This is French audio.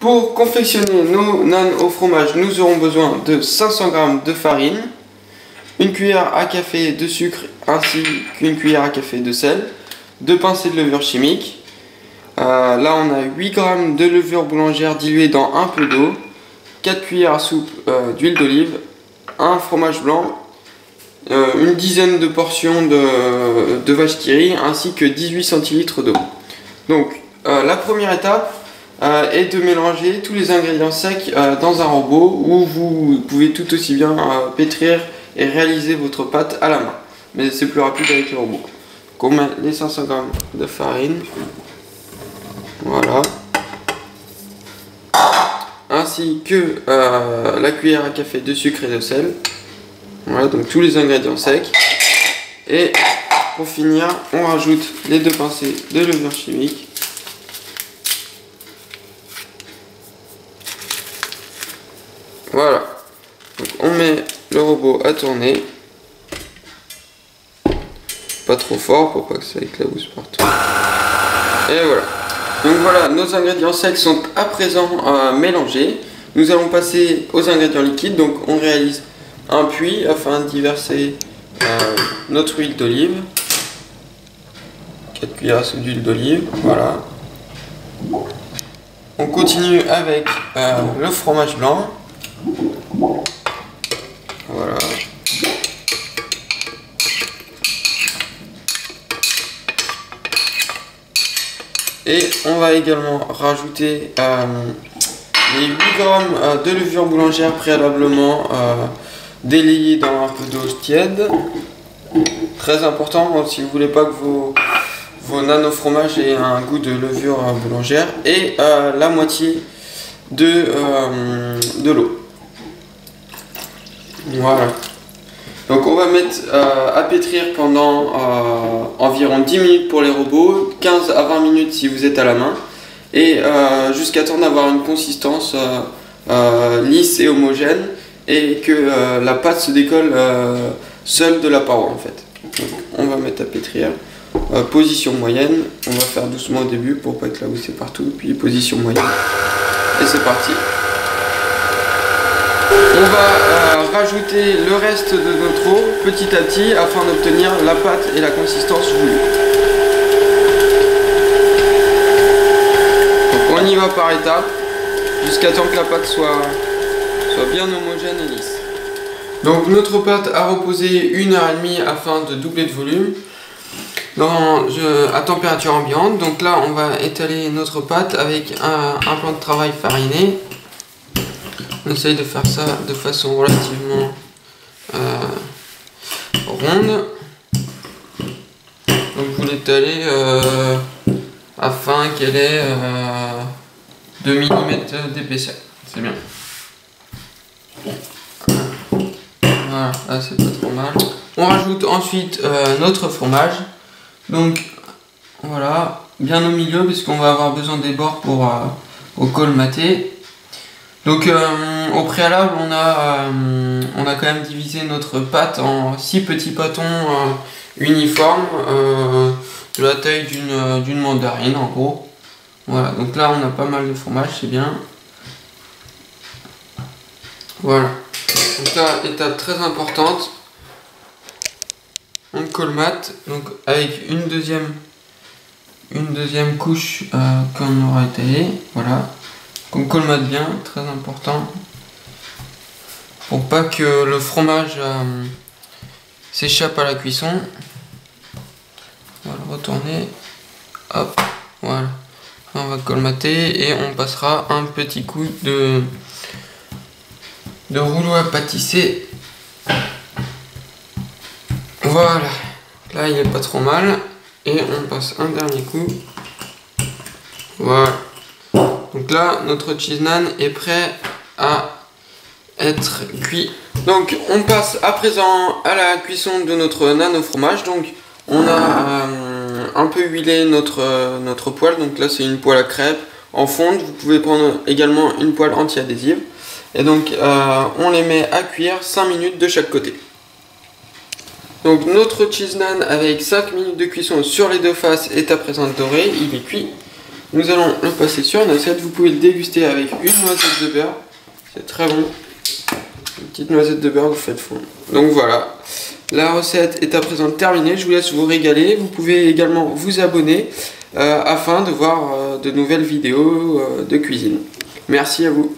Pour confectionner nos nanes au fromage, nous aurons besoin de 500 g de farine, une cuillère à café de sucre ainsi qu'une cuillère à café de sel, 2 pincées de levure chimique. Là on a 8 g de levure boulangère diluée dans un peu d'eau, 4 cuillères à soupe d'huile d'olive, un fromage blanc, une dizaine de portions de vache qui rit ainsi que 18 centilitres d'eau. Donc la première étape est de mélanger tous les ingrédients secs dans un robot où vous pouvez tout aussi bien pétrir et réaliser votre pâte à la main. Mais c'est plus rapide avec le robot. Donc on met les 500 g de farine. Voilà. Ainsi que la cuillère à café de sucre et de sel. Voilà, donc tous les ingrédients secs. Et pour finir, on rajoute les 2 pincées de levure chimique. Voilà. Donc on met le robot à tourner. Pas trop fort pour pas que ça éclabousse partout. Et voilà. Donc voilà, nos ingrédients secs sont à présent mélangés. Nous allons passer aux ingrédients liquides. Donc on réalise un puits afin d'y verser notre huile d'olive. 4 cuillères à soupe d'huile d'olive. Voilà. On continue avec le fromage blanc. Voilà. Et on va également rajouter les 8 g de levure boulangère préalablement délayée dans un peu d'eau tiède. Très important si vous voulez pas que vos nano fromages aient un goût de levure boulangère. Et la moitié de l'eau. Voilà. Donc on va mettre à pétrir pendant environ 10 minutes pour les robots, 15 à 20 minutes si vous êtes à la main, et jusqu'à temps d'avoir une consistance lisse et homogène et que la pâte se décolle seule de la paroi en fait. Donc, on va mettre à pétrir, position moyenne, on va faire doucement au début pour pas éclabousser partout, puis position moyenne, et c'est parti. On va rajouter le reste de notre eau petit à petit afin d'obtenir la pâte et la consistance voulue. Donc on y va par étapes jusqu'à temps que la pâte soit bien homogène et lisse. Donc notre pâte a reposé 1h30 afin de doubler de volume à température ambiante. Donc là on va étaler notre pâte avec un plan de travail fariné. On essaye de faire ça de façon relativement ronde. Donc vous l'étalez afin qu'elle ait 2 mm d'épaisseur. C'est bien. Voilà, là c'est pas trop mal. On rajoute ensuite notre fromage. Donc voilà, bien au milieu puisqu'on va avoir besoin des bords pour colmater. Donc au préalable on a quand même divisé notre pâte en 6 petits pâtons uniformes de la taille d'une mandarine en gros. Voilà, donc là on a pas mal de fromage, c'est bien. Voilà, donc là étape très importante, on colmate donc avec une deuxième couche qu'on aura étalée. Voilà. On colmate bien, très important, pour pas que le fromage s'échappe à la cuisson. On va le retourner, hop, voilà. On va colmater et on passera un petit coup de rouleau à pâtisser. Voilà, là il est pas trop mal et on passe un dernier coup. Voilà. Donc là, notre cheese naan est prêt à être cuit. Donc on passe à présent à la cuisson de notre naan au fromage. Donc on a un peu huilé notre poêle. Donc là c'est une poêle à crêpes en fonte. Vous pouvez prendre également une poêle anti-adhésive. Et donc on les met à cuire 5 minutes de chaque côté. Donc notre cheese naan avec 5 minutes de cuisson sur les deux faces est à présent doré. Il est cuit. Nous allons le passer sur une assiette. Vous pouvez le déguster avec une noisette de beurre. C'est très bon. Une petite noisette de beurre, vous faites fondre. Donc voilà. La recette est à présent terminée. Je vous laisse vous régaler. Vous pouvez également vous abonner afin de voir de nouvelles vidéos de cuisine. Merci à vous.